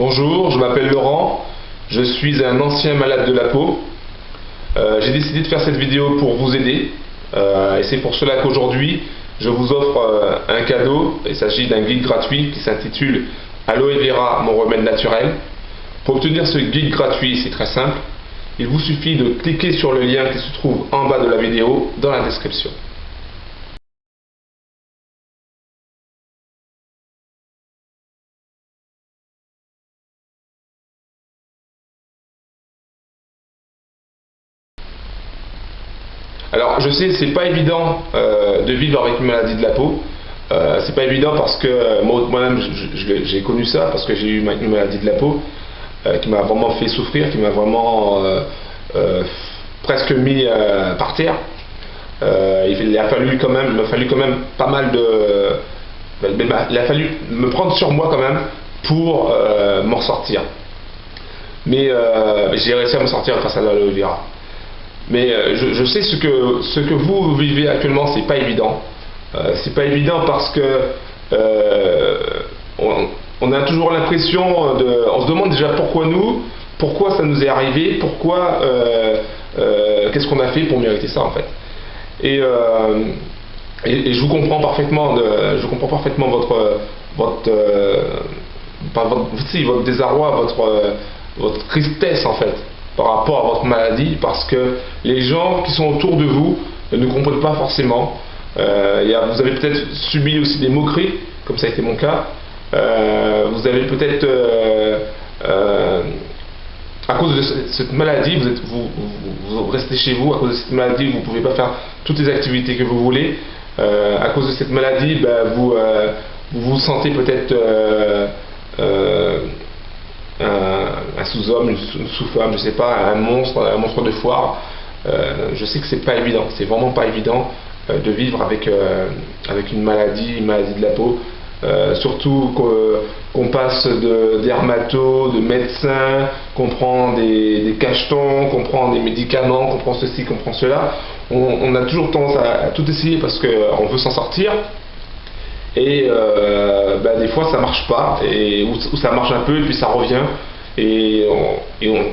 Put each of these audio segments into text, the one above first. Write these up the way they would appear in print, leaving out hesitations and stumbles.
Bonjour, je m'appelle Laurent, je suis un ancien malade de la peau. J'ai décidé de faire cette vidéo pour vous aider et c'est pour cela qu'aujourd'hui je vous offre un cadeau. Il s'agit d'un guide gratuit qui s'intitule Aloe Vera, mon remède naturel. Pour obtenir ce guide gratuit, c'est très simple. Il vous suffit de cliquer sur le lien qui se trouve en bas de la vidéo dans la description. Alors je sais, c'est pas évident de vivre avec une maladie de la peau. C'est pas évident parce que moi-même j'ai connu ça, parce que j'ai eu une maladie de la peau qui m'a vraiment fait souffrir, qui m'a vraiment presque mis par terre. Il a fallu quand même pas mal de... il a fallu me prendre sur moi quand même pour m'en sortir. Mais j'ai réussi à me sortir grâce à l'aloe vera. Mais je sais ce que vous vivez actuellement, c'est pas évident. C'est pas évident parce que on a toujours l'impression on se demande déjà pourquoi ça nous est arrivé, qu'est-ce qu'on a fait pour mériter ça en fait. Et je vous comprends parfaitement, votre désarroi, votre tristesse en fait par rapport à votre maladie, parce que les gens qui sont autour de vous ne comprennent pas forcément. Vous avez peut-être subi aussi des moqueries, comme ça a été mon cas. Vous avez peut-être à cause de cette maladie, vous restez chez vous. À cause de cette maladie, vous ne pouvez pas faire toutes les activités que vous voulez. À cause de cette maladie, vous vous sentez peut-être un sous-homme, une sous-femme, je sais pas, un monstre de foire. Je sais que c'est pas évident, c'est vraiment pas évident de vivre avec une maladie de la peau. Surtout qu'on passe de dermato, de médecin, qu'on prend des cachetons, qu'on prend des médicaments, qu'on prend ceci, qu'on prend cela. On a toujours tendance à tout essayer parce qu'on veut s'en sortir. Et des fois ça marche pas, ou ça marche un peu et puis ça revient, et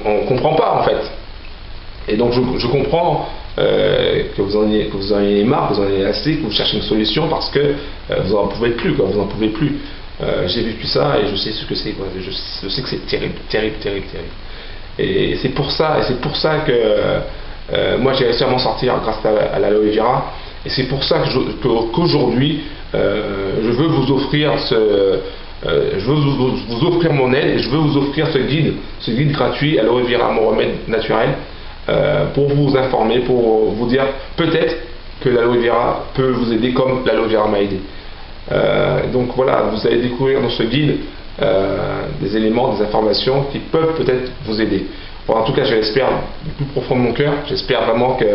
on comprend pas en fait. Et donc je comprends que vous en ayez marre, que vous en ayez assez, que vous cherchez une solution parce que vous en pouvez plus, quoi, vous en pouvez plus. J'ai vécu ça et je sais ce que c'est, quoi. Je sais que c'est terrible, terrible, terrible, terrible. Et c'est pour ça que moi j'ai réussi à m'en sortir grâce à l'aloe vera. Et c'est pour ça qu'aujourd'hui je veux vous offrir vous offrir mon aide, et je veux vous offrir ce guide gratuit Aloe Vera, mon remède naturel, pour vous informer, pour vous dire peut-être que l'aloe vera peut vous aider comme l'aloe vera m'a aidé. Donc voilà, vous allez découvrir dans ce guide des éléments, des informations qui peuvent peut-être vous aider. Bon, en tout cas, je l'espère du plus profond de mon cœur. J'espère vraiment que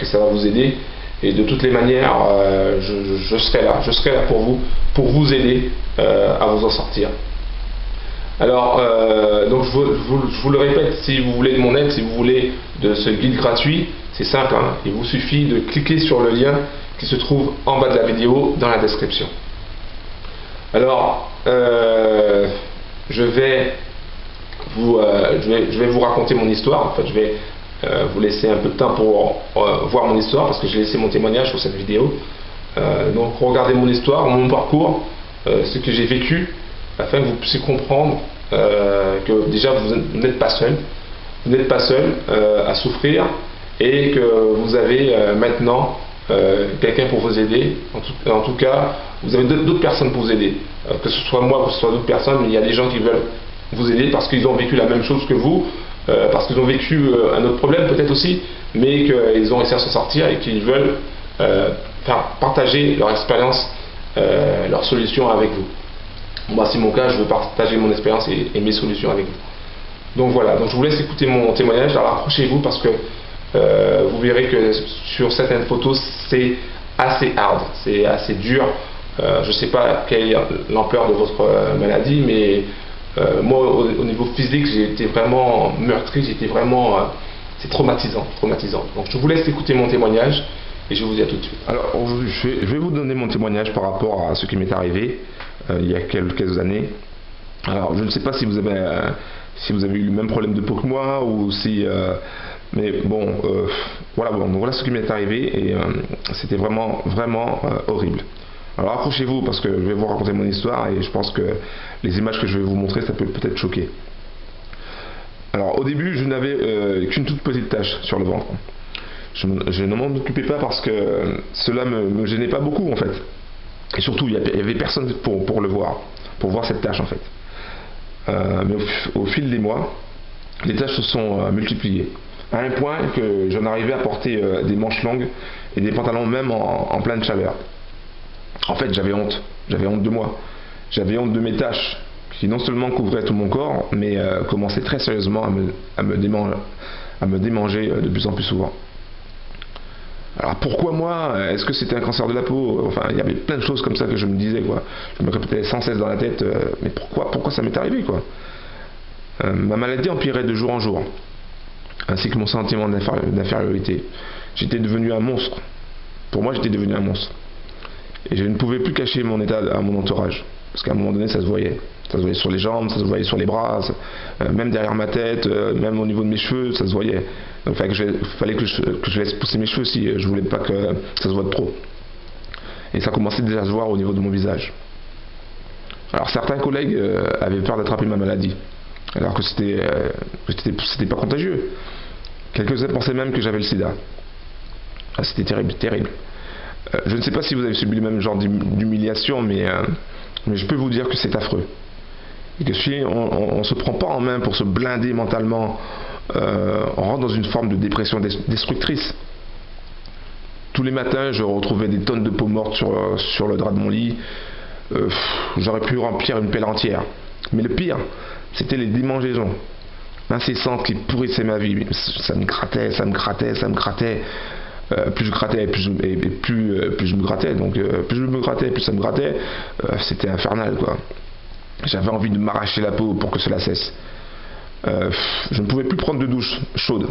ça va vous aider. Et de toutes les manières, je serai là pour vous aider à vous en sortir. Alors, donc je vous le répète, si vous voulez de mon aide, si vous voulez de ce guide gratuit, c'est simple, hein, il vous suffit de cliquer sur le lien qui se trouve en bas de la vidéo dans la description. Alors, je vais vous raconter mon histoire. En fait, je vais vous laisser un peu de temps pour voir mon histoire, parce que j'ai laissé mon témoignage sur cette vidéo. Donc regardez mon histoire, mon parcours, ce que j'ai vécu, afin que vous puissiez comprendre que déjà vous n'êtes pas seul, à souffrir, et que vous avez maintenant quelqu'un pour vous aider. En tout cas, vous avez d'autres personnes pour vous aider, que ce soit moi, que ce soit d'autres personnes, mais il y a des gens qui veulent vous aider parce qu'ils ont vécu la même chose que vous, parce qu'ils ont vécu un autre problème peut-être aussi, mais qu'ils ont réussi à s'en sortir et qu'ils veulent faire partager leur expérience, leurs solutions avec vous. Moi, c'est mon cas, je veux partager mon expérience et mes solutions avec vous. Donc voilà, donc je vous laisse écouter mon témoignage. Alors accrochez-vous, parce que vous verrez que sur certaines photos c'est assez hard, c'est assez dur. Je ne sais pas quelle est l'ampleur de votre maladie, mais moi au niveau physique j'ai été vraiment meurtri, c'est traumatisant. Donc je vous laisse écouter mon témoignage et je vous dis à tout de suite. Alors je vais vous donner mon témoignage par rapport à ce qui m'est arrivé il y a quelques années. Alors, je ne sais pas si vous avez eu le même problème de peau que moi, ou si... mais bon, voilà, voilà ce qui m'est arrivé, et c'était vraiment, vraiment horrible. Alors accrochez-vous, parce que je vais vous raconter mon histoire, et je pense que les images que je vais vous montrer, ça peut peut-être choquer. Alors au début, je n'avais qu'une toute petite tache sur le ventre. Je ne m'en occupais pas parce que cela me gênait pas beaucoup en fait. Et surtout, il n'y avait personne pour le voir, pour voir cette tache en fait. Mais au fil des mois, les tâches se sont multipliées. À un point que j'en arrivais à porter des manches longues et des pantalons même en pleine chaleur. En fait, j'avais honte de moi. J'avais honte de mes tâches qui non seulement couvraient tout mon corps, mais commençaient très sérieusement à me démanger de plus en plus souvent. Alors pourquoi moi? Est-ce que c'était un cancer de la peau? Enfin, il y avait plein de choses comme ça que je me disais, quoi. Je me répétais sans cesse dans la tête, mais pourquoi ça m'est arrivé, quoi. Ma maladie empirait de jour en jour, ainsi que mon sentiment d'infériorité. J'étais devenu un monstre. Pour moi, j'étais devenu un monstre. Et je ne pouvais plus cacher mon état à mon entourage, parce qu'à un moment donné, ça se voyait. Ça se voyait sur les jambes, ça se voyait sur les bras, même derrière ma tête, même au niveau de mes cheveux, ça se voyait. Donc il fallait que je laisse pousser mes cheveux si je voulais pas que ça se voie de trop. Et ça commençait déjà à se voir au niveau de mon visage. Alors certains collègues avaient peur d'attraper ma maladie, alors que c'était pas contagieux. Quelques-uns pensaient même que j'avais le sida. Ah, c'était terrible, terrible. Je ne sais pas si vous avez subi le même genre d'humiliation, mais je peux vous dire que c'est affreux. Et que si on ne se prend pas en main pour se blinder mentalement, on rentre dans une forme de dépression destructrice. Tous les matins, je retrouvais des tonnes de peau morte sur le drap de mon lit. J'aurais pu remplir une pelle entière. Mais le pire, c'était les démangeaisons incessantes qui pourrissaient ma vie. Ça me grattait, ça me grattait, ça me grattait. Plus je grattais, plus je me grattais. Donc plus je me grattais, plus ça me grattait. C'était infernal, quoi. J'avais envie de m'arracher la peau pour que cela cesse. Je ne pouvais plus prendre de douche chaude,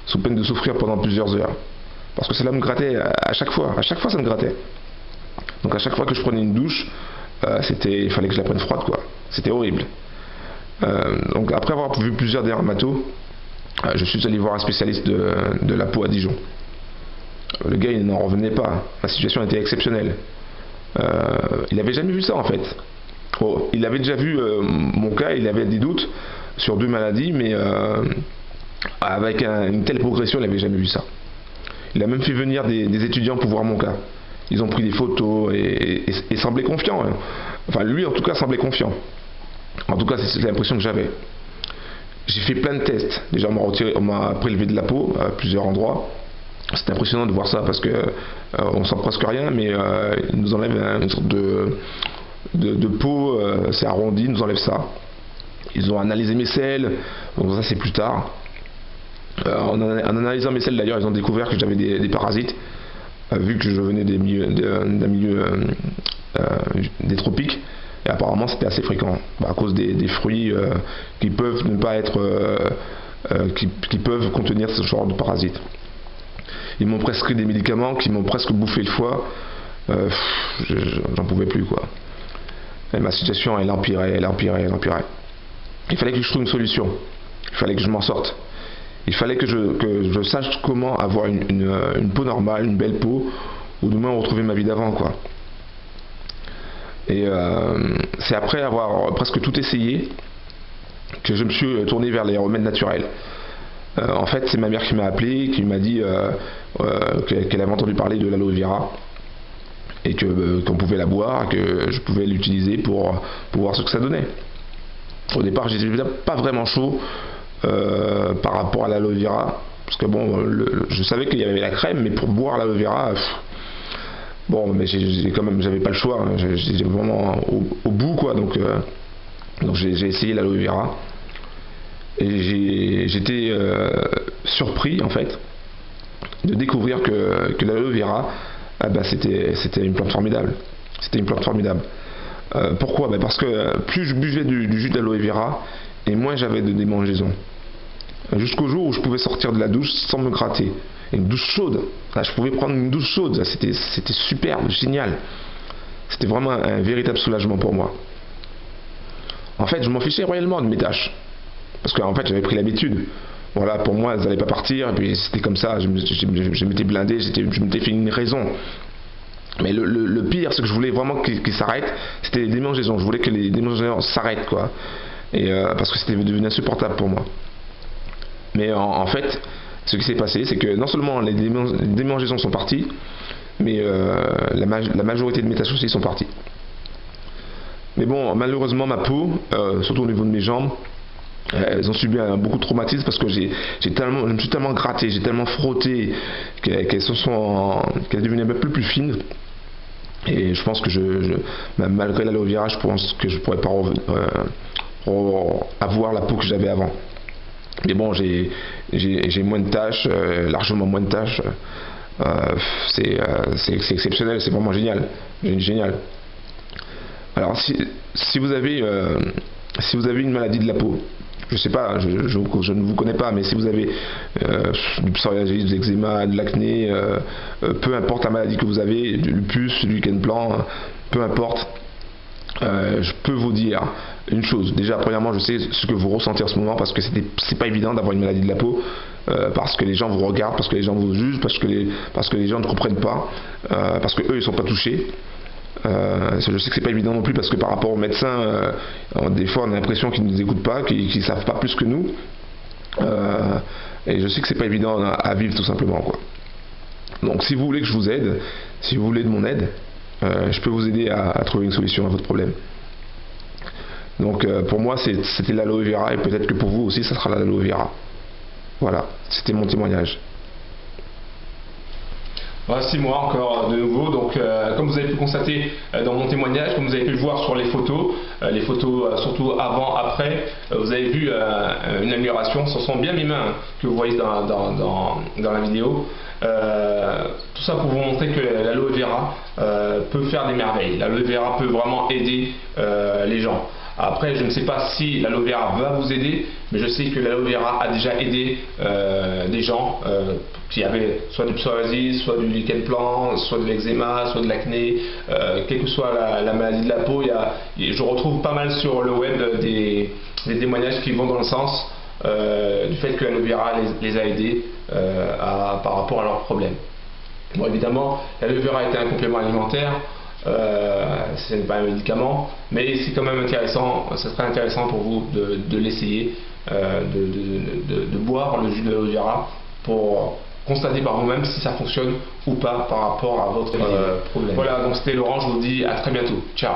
sous peine de souffrir pendant plusieurs heures. Parce que cela me grattait à chaque fois ça me grattait. Donc à chaque fois que je prenais une douche, il fallait que je la prenne froide, quoi. C'était horrible. Donc après avoir vu plusieurs dermatos, je suis allé voir un spécialiste de la peau à Dijon. Le gars, il n'en revenait pas. La situation était exceptionnelle. Il n'avait jamais vu ça en fait. Oh, il avait déjà vu mon cas, il avait des doutes sur 2 maladies, mais avec une telle progression, il n'avait jamais vu ça. Il a même fait venir des étudiants pour voir mon cas. Ils ont pris des photos et semblaient confiants. Hein. Enfin, lui en tout cas semblait confiant. En tout cas, c'est l'impression que j'avais. J'ai fait plein de tests. Déjà, on m'a prélevé de la peau à plusieurs endroits. C'est impressionnant de voir ça parce que on sent presque rien, mais ils nous enlèvent une sorte de peau, c'est arrondi, ils nous enlèvent ça. Ils ont analysé mes selles, donc ça c'est plus tard. En analysant mes selles d'ailleurs, ils ont découvert que j'avais des parasites, vu que je venais d'un milieu des tropiques, et apparemment c'était assez fréquent, à cause des fruits qui peuvent ne pas être, qui peuvent contenir ce genre de parasites. Ils m'ont prescrit des médicaments qui m'ont presque bouffé le foie. J'en pouvais plus, quoi. Et ma situation, elle empirait. Il fallait que je trouve une solution. Il fallait que je m'en sorte. Il fallait que je sache comment avoir une peau normale, une belle peau, ou du moins retrouver ma vie d'avant, quoi. Et c'est après avoir presque tout essayé que je me suis tourné vers les remèdes naturels. En fait, c'est ma mère qui m'a appelé, qui m'a dit qu'elle avait entendu parler de l'aloe vera et qu'on pouvait la boire, que je pouvais l'utiliser pour voir ce que ça donnait. Au départ, j'étais pas vraiment chaud par rapport à l'aloe vera, parce que bon, je savais qu'il y avait la crème, mais pour boire l'aloe vera, bon, mais j'avais pas le choix, hein, j'étais vraiment au bout, quoi. Donc j'ai essayé l'aloe vera. Et j'étais surpris en fait de découvrir que l'aloe vera, c'était une plante formidable. C'était une plante formidable. Pourquoi? Parce que plus je buvais du jus d'aloe vera, et moins j'avais de démangeaisons. Jusqu'au jour où je pouvais sortir de la douche sans me gratter. Et une douche chaude. Là, je pouvais prendre une douche chaude. C'était superbe, génial. C'était vraiment un véritable soulagement pour moi. En fait, je m'en fichais royalement de mes tâches. Parce qu'en fait, j'avais pris l'habitude. Voilà, pour moi, elles n'allaient pas partir, et puis c'était comme ça, je m'étais blindé, je m'étais fait une raison. Mais le pire, ce que je voulais vraiment qu'ils s'arrêtent, c'était les démangeaisons. Je voulais que les démangeaisons s'arrêtent, quoi. Et parce que c'était devenu insupportable pour moi. Mais en fait, ce qui s'est passé, c'est que non seulement les démangeaisons sont parties, mais la majorité de mes taches aussi sont parties. Mais bon, malheureusement, ma peau, surtout au niveau de mes jambes, elles ont subi beaucoup de traumatisme parce que je me suis tellement gratté, j'ai tellement frotté qu'elles devenaient un peu plus fines. Et je pense que malgré l'aloe vera, je pense que je pourrais pas avoir la peau que j'avais avant. Mais bon, j'ai moins de taches, largement moins de taches. C'est exceptionnel, c'est vraiment génial. Génial. Alors, si vous avez une maladie de la peau, je sais pas, je ne vous connais pas, mais si vous avez du psoriasis, de l'eczéma, de l'acné, peu importe la maladie que vous avez, du lupus, du lichen plan, peu importe, je peux vous dire une chose. Déjà, premièrement, je sais ce que vous ressentez en ce moment parce que c'est pas évident d'avoir une maladie de la peau, parce que les gens vous regardent, parce que les gens vous jugent, parce que les gens ne comprennent pas, parce que eux ils sont pas touchés. Je sais que c'est pas évident non plus parce que par rapport aux médecins, des fois on a l'impression qu'ils ne nous écoutent pas, qu'ils savent pas plus que nous. Et je sais que c'est pas évident à vivre tout simplement, quoi. Donc si vous voulez que je vous aide, si vous voulez de mon aide, je peux vous aider à trouver une solution à votre problème. Donc pour moi c'était l'aloe vera et peut-être que pour vous aussi ça sera l'aloe vera. Voilà, c'était mon témoignage. Voici moi encore de nouveau, donc comme vous avez pu constater dans mon témoignage, comme vous avez pu le voir sur les photos surtout avant, après, vous avez vu une amélioration. Ce sont bien mes mains que vous voyez dans la vidéo. Tout ça pour vous montrer que l'aloe vera peut faire des merveilles. L'aloe vera peut vraiment aider les gens. Après, je ne sais pas si l'aloe vera va vous aider, mais je sais que l'aloe vera a déjà aidé des gens qui avaient soit du psoriasis, soit du lichen plan, soit de l'eczéma, soit de l'acné, quelle que soit la maladie de la peau. Je retrouve pas mal sur le web des témoignages qui vont dans le sens du fait que l'aloe vera les a aidés par rapport à leurs problèmes. Bon, évidemment, l'aloe vera était un complément alimentaire. Ce n'est pas un médicament, mais c'est quand même intéressant, ça serait intéressant pour vous de l'essayer, de boire le jus de l'aloe vera pour constater par vous-même si ça fonctionne ou pas par rapport à votre problème. Voilà, donc c'était Laurent, je vous dis à très bientôt. Ciao.